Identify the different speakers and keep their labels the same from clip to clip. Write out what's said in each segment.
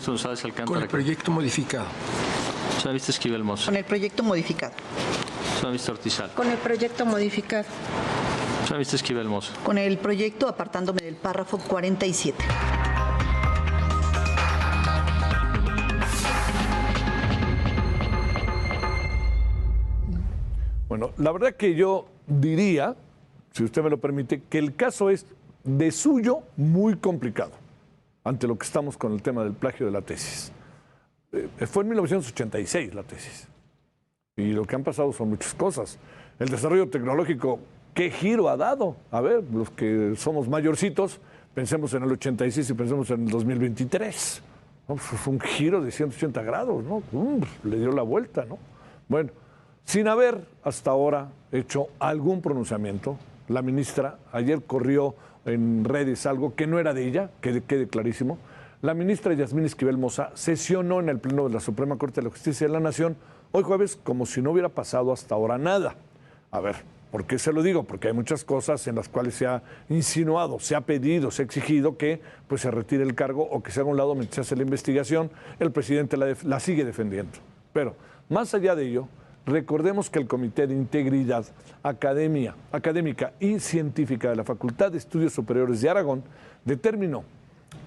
Speaker 1: ministro González Alcántara.
Speaker 2: Con el proyecto modificado.
Speaker 1: Señora ministra Esquivel Moza.
Speaker 3: Con el proyecto modificado.
Speaker 1: Señora ministra Ortizal.
Speaker 4: Con el proyecto modificado.
Speaker 1: Señora ministra Esquivel Moza.
Speaker 3: Con el proyecto apartándome del párrafo 47.
Speaker 5: Bueno, la verdad que yo diría, si usted me lo permite, que el caso es de suyo muy complicado ante lo que estamos con el tema del plagio de la tesis. Fue en 1986 la tesis y lo que han pasado son muchas cosas. El desarrollo tecnológico, ¿qué giro ha dado? A ver, los que somos mayorcitos, pensemos en el 86 y pensemos en el 2023. ¿No? Fue un giro de 180 grados, ¿no? Le dio la vuelta, ¿no? Bueno, sin haber hasta ahora hecho algún pronunciamiento, la ministra ayer corrió en redes algo que no era de ella, que quede clarísimo. La ministra Yasmín Esquivel Moza sesionó en el Pleno de la Suprema Corte de la Justicia de la Nación hoy jueves como si no hubiera pasado hasta ahora nada. A ver, ¿por qué se lo digo? Porque hay muchas cosas en las cuales se ha insinuado, se ha pedido, se ha exigido que pues, se retire el cargo o que se haga a un lado mientras se hace la investigación. El presidente la sigue defendiendo. Pero, más allá de ello, recordemos que el Comité de Integridad Académica y Científica de la Facultad de Estudios Superiores de Aragón determinó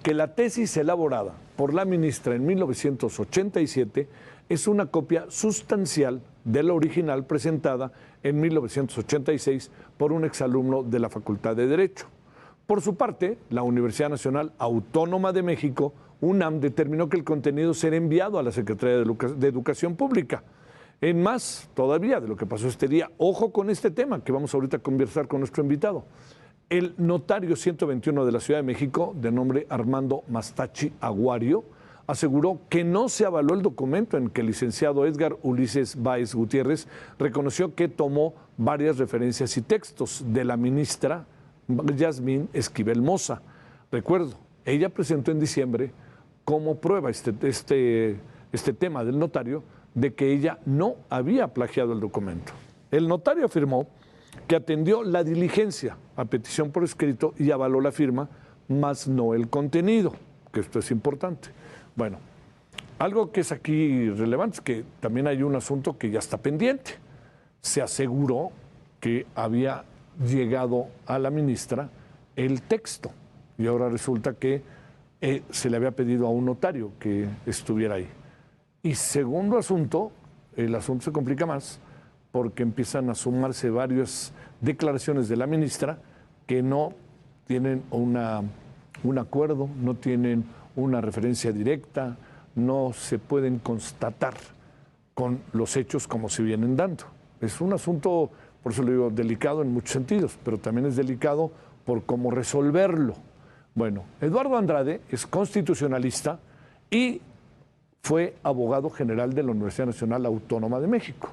Speaker 5: que la tesis elaborada por la ministra en 1987 es una copia sustancial de la original presentada en 1986 por un exalumno de la Facultad de Derecho. Por su parte, la Universidad Nacional Autónoma de México, UNAM, determinó que el contenido será enviado a la Secretaría de Educación Pública. En más todavía de lo que pasó este día, ojo con este tema que vamos ahorita a conversar con nuestro invitado. El notario 121 de la Ciudad de México, de nombre Armando Mastachi Aguario, aseguró que no se avaló el documento en que el licenciado Edgar Ulises Báez Gutiérrez reconoció que tomó varias referencias y textos de la ministra Yasmín Esquivel Moza. Recuerdo, ella presentó en diciembre como prueba este tema del notario de que ella no había plagiado el documento. El notario afirmó que atendió la diligencia a petición por escrito y avaló la firma, más no el contenido, que esto es importante. Bueno, algo que es aquí relevante es que también hay un asunto que ya está pendiente. Se aseguró que había llegado a la ministra el texto y ahora resulta que se le había pedido a un notario que estuviera ahí. Y segundo asunto, el asunto se complica más porque empiezan a sumarse varias declaraciones de la ministra que no tienen un acuerdo, no tienen una referencia directa, no se pueden constatar con los hechos como se vienen dando. Es un asunto, por eso le digo, delicado en muchos sentidos, pero también es delicado por cómo resolverlo. Bueno, Eduardo Andrade es constitucionalista y fue abogado general de la Universidad Nacional Autónoma de México,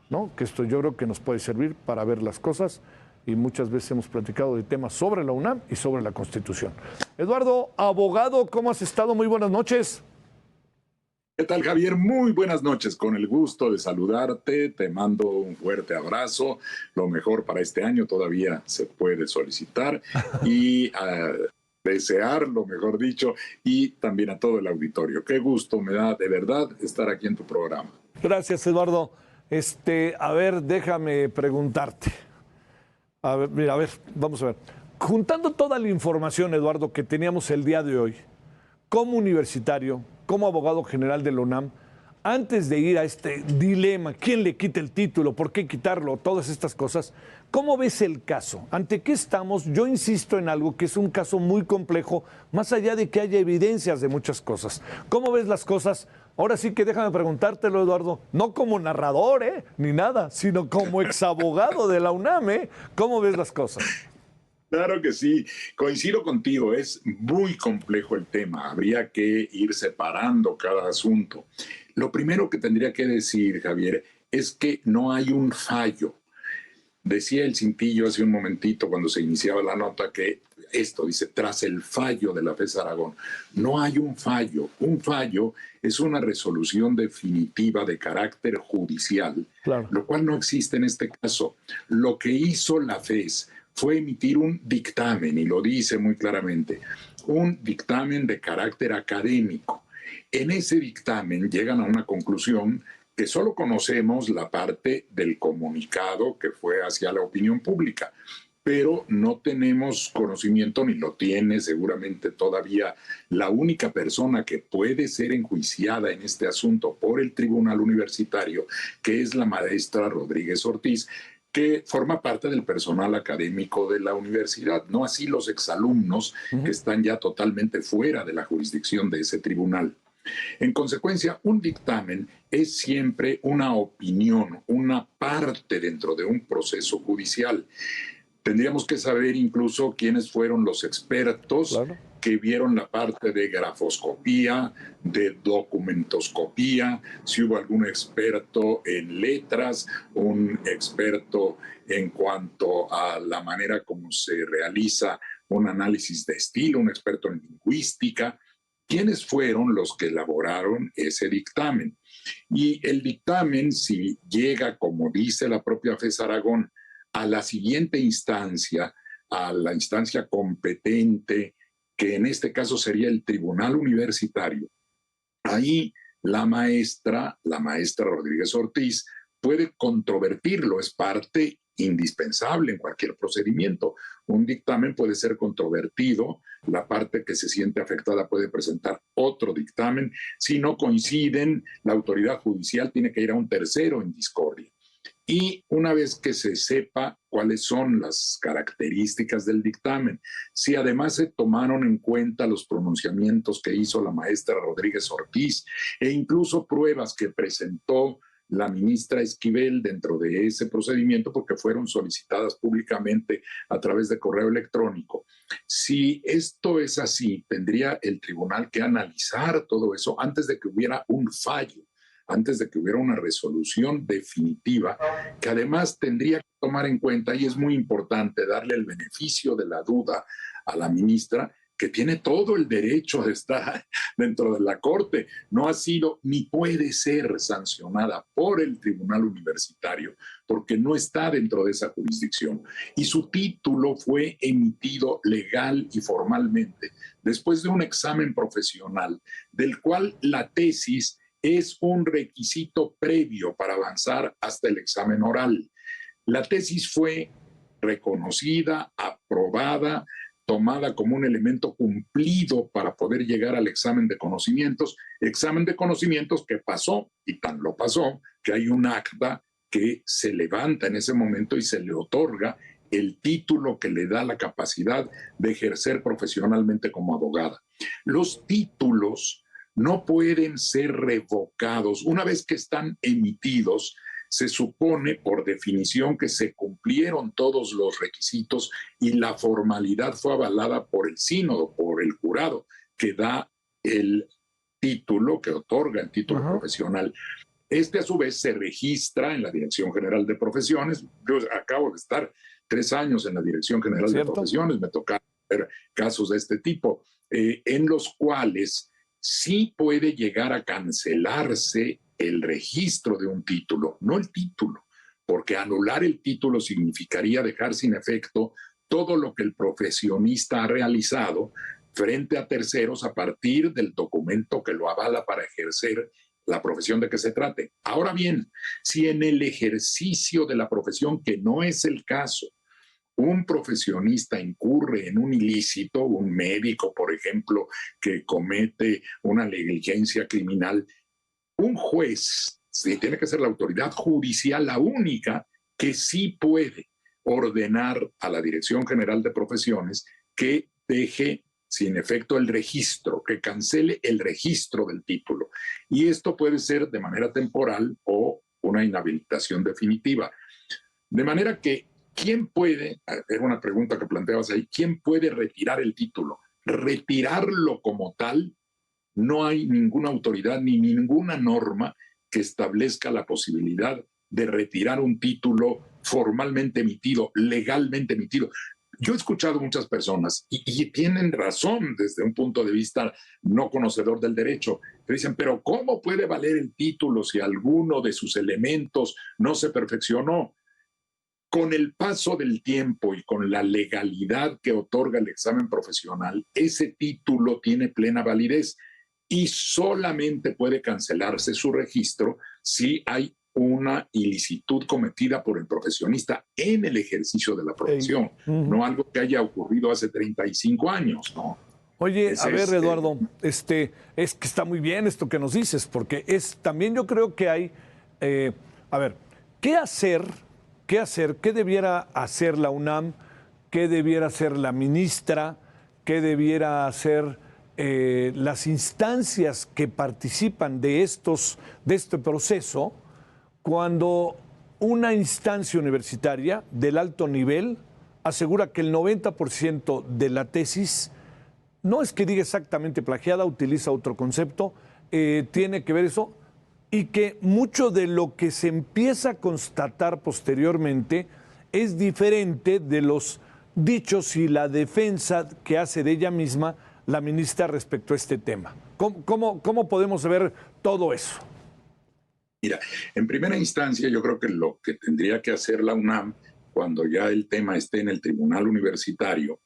Speaker 5: ¿no? Que esto yo creo que nos puede servir para ver las cosas y muchas veces hemos platicado de temas sobre la UNAM y sobre la Constitución. Eduardo, abogado, ¿cómo has estado? Muy buenas noches.
Speaker 6: ¿Qué tal, Javier? Muy buenas noches, con el gusto de saludarte, te mando un fuerte abrazo, lo mejor para este año todavía se puede solicitar y desearlo, mejor dicho, y también a todo el auditorio. Qué gusto me da de verdad estar aquí en tu programa.
Speaker 5: Gracias, Eduardo. A ver, déjame preguntarte. A ver, vamos a ver. Juntando toda la información, Eduardo, que teníamos el día de hoy, como universitario, como abogado general de la UNAM, antes de ir a este dilema, ¿quién le quita el título? ¿Por qué quitarlo? Todas estas cosas. ¿Cómo ves el caso? ¿Ante qué estamos? Yo insisto en algo que es un caso muy complejo, más allá de que haya evidencias de muchas cosas. ¿Cómo ves las cosas? Ahora sí que déjame preguntártelo, Eduardo, no como narrador, ni nada, sino como exabogado de la UNAM, ¿Cómo ves las cosas?
Speaker 6: Claro que sí, coincido contigo, es muy complejo el tema, habría que ir separando cada asunto. Lo primero que tendría que decir, Javier, es que no hay un fallo. Decía el Cintillo hace un momentito cuando se iniciaba la nota que esto dice, tras el fallo de la FES Aragón, no hay un fallo. Un fallo es una resolución definitiva de carácter judicial, claro, lo cual no existe en este caso. Lo que hizo la FES fue emitir un dictamen, y lo dice muy claramente, un dictamen de carácter académico. En ese dictamen llegan a una conclusión que solo conocemos la parte del comunicado que fue hacia la opinión pública, pero no tenemos conocimiento, ni lo tiene seguramente todavía la única persona que puede ser enjuiciada en este asunto por el Tribunal Universitario, que es la maestra Rodríguez Ortiz, que forma parte del personal académico de la universidad, no así los exalumnos que están ya totalmente fuera de la jurisdicción de ese tribunal. En consecuencia, un dictamen es siempre una opinión, una parte dentro de un proceso judicial. Tendríamos que saber incluso quiénes fueron los expertos que vieron la parte de grafoscopía, de documentoscopía, si hubo algún experto en letras, un experto en cuanto a la manera como se realiza un análisis de estilo, un experto en lingüística. ¿Quiénes fueron los que elaboraron ese dictamen? Y el dictamen, si llega, como dice la propia FES Aragón, a la siguiente instancia, a la instancia competente, que en este caso sería el Tribunal Universitario, ahí la maestra Rodríguez Ortiz, puede controvertirlo, es parte indispensable en cualquier procedimiento. Un dictamen puede ser controvertido, la parte que se siente afectada puede presentar otro dictamen. Si no coinciden, la autoridad judicial tiene que ir a un tercero en discordia. Y una vez que se sepa cuáles son las características del dictamen, si además se tomaron en cuenta los pronunciamientos que hizo la maestra Rodríguez Ortiz e incluso pruebas que presentó la ministra Esquivel dentro de ese procedimiento, porque fueron solicitadas públicamente a través de correo electrónico. Si esto es así, tendría el tribunal que analizar todo eso antes de que hubiera un fallo, antes de que hubiera una resolución definitiva, que además tendría que tomar en cuenta, y es muy importante darle el beneficio de la duda a la ministra, que tiene todo el derecho de estar dentro de la Corte. No ha sido ni puede ser sancionada por el Tribunal Universitario porque no está dentro de esa jurisdicción. Y su título fue emitido legal y formalmente después de un examen profesional, del cual la tesis es un requisito previo para avanzar hasta el examen oral. La tesis fue reconocida, aprobada, tomada como un elemento cumplido para poder llegar al examen de conocimientos que pasó, y tan lo pasó, que hay un acta que se levanta en ese momento y se le otorga el título que le da la capacidad de ejercer profesionalmente como abogada. Los títulos no pueden ser revocados. Una vez que están emitidos, se supone por definición que se cumplieron todos los requisitos y la formalidad fue avalada por el sínodo, por el jurado, que da el título, que otorga el título profesional. Este, a su vez, se registra en la Dirección General de Profesiones. Yo acabo de estar 3 años en la Dirección General de Profesiones, me toca ver casos de este tipo, en los cuales sí puede llegar a cancelarse el registro de un título, no el título, porque anular el título significaría dejar sin efecto todo lo que el profesionista ha realizado frente a terceros a partir del documento que lo avala para ejercer la profesión de que se trate. Ahora bien, si en el ejercicio de la profesión, que no es el caso, un profesionista incurre en un ilícito, un médico, por ejemplo, que comete una negligencia criminal, un juez, sí, tiene que ser la autoridad judicial la única que sí puede ordenar a la Dirección General de Profesiones que deje sin efecto el registro, que cancele el registro del título. Y esto puede ser de manera temporal o una inhabilitación definitiva. De manera que, ¿quién puede, era una pregunta que planteabas ahí, quién puede retirar el título? Retirarlo como tal, no hay ninguna autoridad ni ninguna norma que establezca la posibilidad de retirar un título formalmente emitido, legalmente emitido. Yo he escuchado muchas personas y tienen razón desde un punto de vista no conocedor del derecho, que dicen, pero ¿cómo puede valer el título si alguno de sus elementos no se perfeccionó? Con el paso del tiempo y con la legalidad que otorga el examen profesional, ese título tiene plena validez. y solamente puede cancelarse su registro si hay una ilicitud cometida por el profesionista en el ejercicio de la profesión, no algo que haya ocurrido hace 35 años, ¿no?
Speaker 5: Oye, a ver, Eduardo, es que está muy bien esto que nos dices, porque también yo creo que hay, a ver, ¿qué hacer? ¿Qué debiera hacer la UNAM? ¿Qué debiera hacer la ministra? ¿Qué debiera hacer las instancias que participan de este proceso cuando una instancia universitaria del alto nivel asegura que el 90% de la tesis no es que diga exactamente plagiada, utiliza otro concepto, tiene que ver eso, y que mucho de lo que se empieza a constatar posteriormente es diferente de los dichos y la defensa que hace de ella misma la ministra respecto a este tema? ¿Cómo podemos ver todo eso?
Speaker 6: Mira, en primera instancia yo creo que lo que tendría que hacer la UNAM cuando ya el tema esté en el tribunal universitario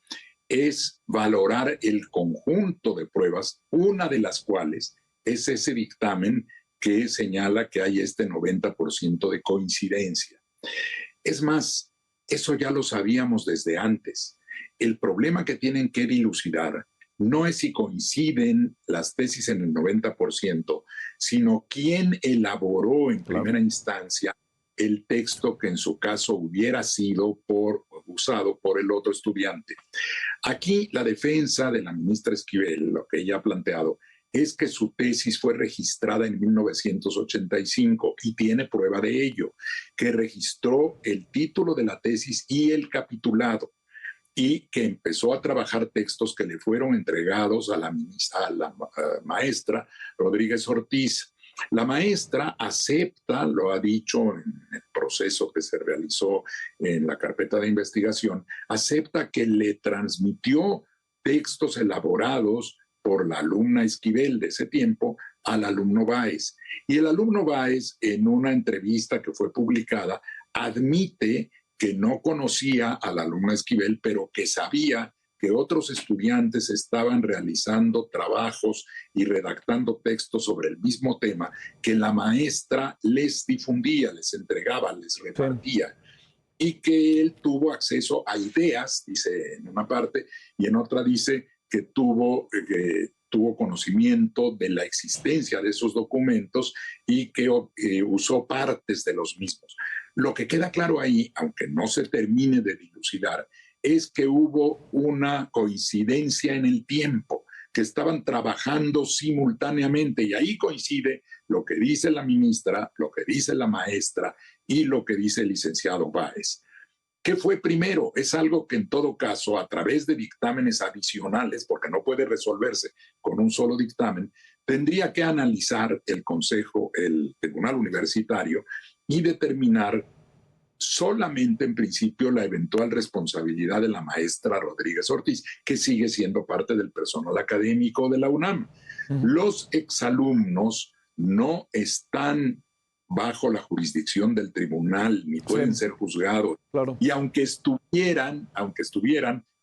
Speaker 6: es valorar el conjunto de pruebas, una de las cuales es ese dictamen que señala que hay este 90% de coincidencia. Es más, eso ya lo sabíamos desde antes. El problema que tienen que dilucidar no es si coinciden las tesis en el 90%, sino quién elaboró en primera instancia el texto que en su caso hubiera sido usado por el otro estudiante. Aquí la defensa de la ministra Esquivel, lo que ella ha planteado, es que su tesis fue registrada en 1985 y tiene prueba de ello, que registró el título de la tesis y el capitulado, y que empezó a trabajar textos que le fueron entregados a la maestra Rodríguez Ortiz. La maestra acepta, lo ha dicho en el proceso que se realizó en la carpeta de investigación, acepta que le transmitió textos elaborados por la alumna Esquivel de ese tiempo al alumno Báez. Y el alumno Báez, en una entrevista que fue publicada, admite que no conocía a la alumna Esquivel, pero que sabía que otros estudiantes estaban realizando trabajos y redactando textos sobre el mismo tema, que la maestra les difundía, les entregaba, les repartía, y que él tuvo acceso a ideas, dice en una parte, y en otra dice que tuvo conocimiento de la existencia de esos documentos y que usó partes de los mismos. Lo que queda claro ahí, aunque no se termine de dilucidar, es que hubo una coincidencia en el tiempo, que estaban trabajando simultáneamente, y ahí coincide lo que dice la ministra, lo que dice la maestra y lo que dice el licenciado Báez. ¿Qué fue primero? Es algo que en todo caso, a través de dictámenes adicionales, porque no puede resolverse con un solo dictamen, tendría que analizar el Consejo, el Tribunal Universitario, y determinar solamente en principio la eventual responsabilidad de la maestra Rodríguez Ortiz, que sigue siendo parte del personal académico de la UNAM. Los exalumnos no están bajo la jurisdicción del tribunal, ni pueden ser juzgados.
Speaker 5: Claro. Y
Speaker 6: aunque estuvieran,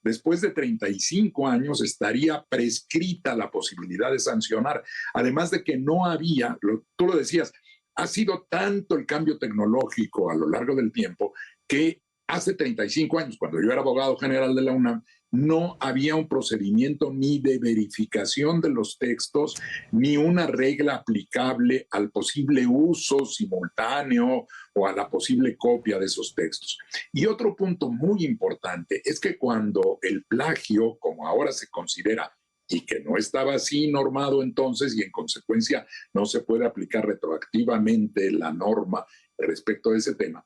Speaker 6: después de 35 años estaría prescrita la posibilidad de sancionar. Además de que no había, tú lo decías, ha sido tanto el cambio tecnológico a lo largo del tiempo que hace 35 años, cuando yo era abogado general de la UNAM, no había un procedimiento ni de verificación de los textos, ni una regla aplicable al posible uso simultáneo o a la posible copia de esos textos. Y otro punto muy importante es que cuando el plagio, como ahora se considera, y que no estaba así normado entonces, y en consecuencia no se puede aplicar retroactivamente la norma respecto de ese tema,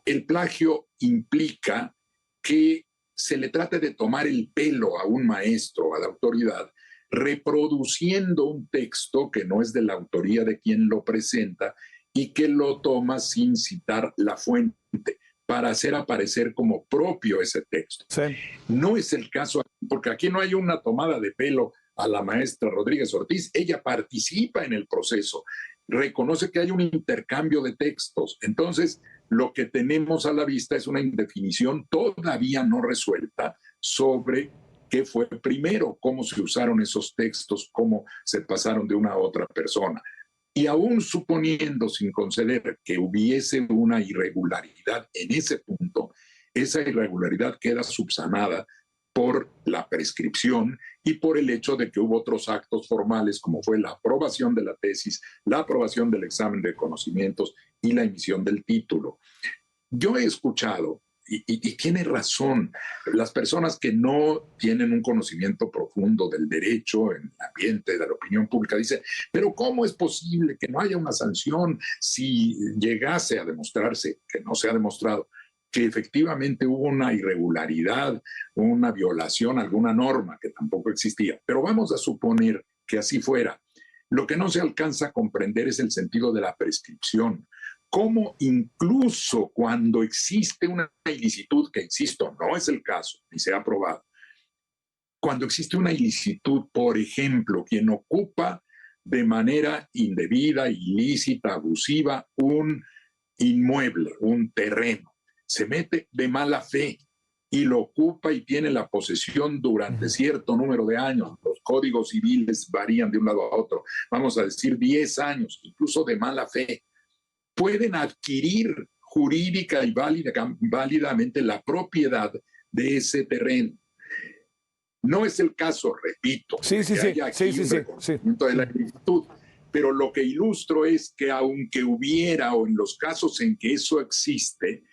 Speaker 6: el plagio implica que se le trate de tomar el pelo a un maestro, a la autoridad, reproduciendo un texto que no es de la autoría de quien lo presenta y que lo toma sin citar la fuente, para hacer aparecer como propio ese texto. Sí. No es el caso, porque aquí no hay una tomada de pelo a la maestra Rodríguez Ortiz. Ella participa en el proceso, reconoce que hay un intercambio de textos. Entonces, lo que tenemos a la vista es una indefinición todavía no resuelta sobre qué fue primero, cómo se usaron esos textos, cómo se pasaron de una a otra persona. Y aún suponiendo, sin conceder, que hubiese una irregularidad en ese punto, esa irregularidad queda subsanada por la prescripción y por el hecho de que hubo otros actos formales, como fue la aprobación de la tesis, la aprobación del examen de conocimientos y la emisión del título. Yo he escuchado, y tiene razón, las personas que no tienen un conocimiento profundo del derecho en el ambiente de la opinión pública dicen, pero ¿cómo es posible que no haya una sanción si llegase a demostrarse, que no se ha demostrado, que efectivamente hubo una irregularidad, una violación a alguna norma que tampoco existía? Pero vamos a suponer que así fuera. Lo que no se alcanza a comprender es el sentido de la prescripción. Cómo incluso cuando existe una ilicitud, que insisto, no es el caso, ni se ha aprobado, cuando existe una ilicitud, por ejemplo, quien ocupa de manera indebida, ilícita, abusiva, un inmueble, un terreno, se mete de mala fe y lo ocupa y tiene la posesión durante cierto número de años. Los códigos civiles varían de un lado a otro. Vamos a decir 10 años, incluso de mala fe. Pueden adquirir jurídica y válidamente la propiedad de ese terreno. No es el caso, repito, que haya aquí un reconocimiento de la ilicitud, pero lo que ilustro es que aunque hubiera, o en los casos en que eso existe,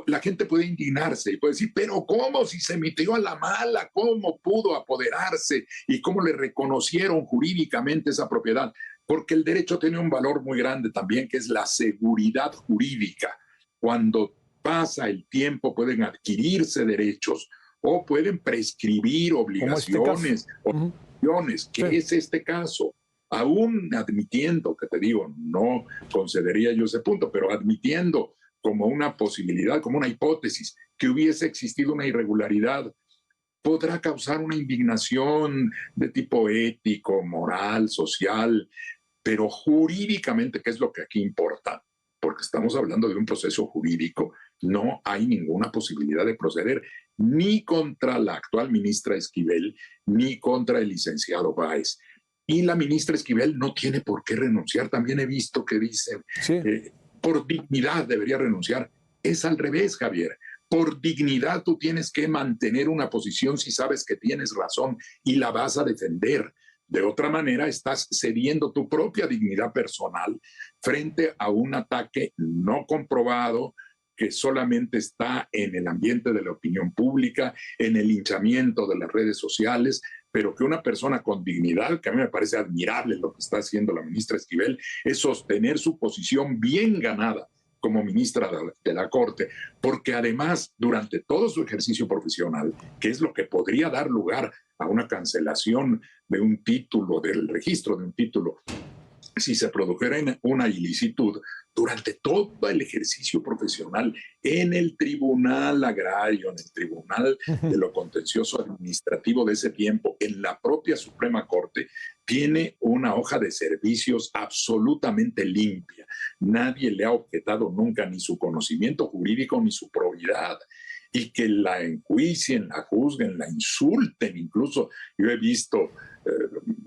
Speaker 6: la gente puede indignarse y puede decir, pero ¿cómo si se metió a la mala? ¿Cómo pudo apoderarse? ¿Y cómo le reconocieron jurídicamente esa propiedad? Porque el derecho tiene un valor muy grande también, que es la seguridad jurídica. Cuando pasa el tiempo pueden adquirirse derechos o pueden prescribir obligaciones, que es este caso. Aún admitiendo, que te digo, no concedería yo ese punto, pero admitiendo como una posibilidad, como una hipótesis, que hubiese existido una irregularidad, podrá causar una indignación de tipo ético, moral, social, pero jurídicamente, ¿qué es lo que aquí importa? Porque estamos hablando de un proceso jurídico, no hay ninguna posibilidad de proceder ni contra la actual ministra Esquivel, ni contra el licenciado Báez. Y la ministra Esquivel no tiene por qué renunciar. También he visto que dicen, por dignidad debería renunciar. Es al revés, Javier. Por dignidad tú tienes que mantener una posición si sabes que tienes razón y la vas a defender. De otra manera, estás cediendo tu propia dignidad personal frente a un ataque no comprobado que solamente está en el ambiente de la opinión pública, en el linchamiento de las redes sociales, pero que una persona con dignidad, que a mí me parece admirable lo que está haciendo la ministra Esquivel, es sostener su posición bien ganada como ministra de la Corte, porque además, durante todo su ejercicio profesional, que es lo que podría dar lugar a una cancelación de un título, del registro de un título, si se produjera una ilicitud, durante todo el ejercicio profesional en el tribunal agrario, en el tribunal de lo contencioso administrativo de ese tiempo, en la propia Suprema Corte, tiene una hoja de servicios absolutamente limpia. Nadie le ha objetado nunca ni su conocimiento jurídico ni su probidad. Y que la enjuicien, la juzguen, la insulten. Incluso yo he visto,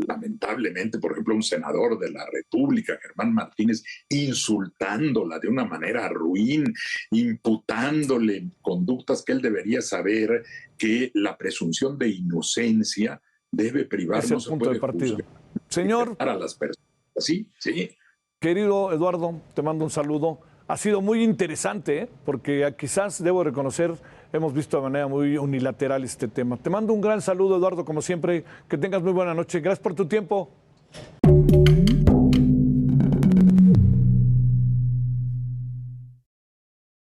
Speaker 6: lamentablemente, por ejemplo, un senador de la República, Germán Martínez, insultándola de una manera ruin, imputándole conductas que él debería saber, que la presunción de inocencia debe privarnos.
Speaker 5: Es el punto de partida. Señor,
Speaker 6: a las personas. Sí.
Speaker 5: Querido Eduardo, te mando un saludo. Ha sido muy interesante, porque quizás debo reconocer, hemos visto de manera muy unilateral este tema. Te mando un gran saludo, Eduardo, como siempre. Que tengas muy buena noche. Gracias por tu tiempo.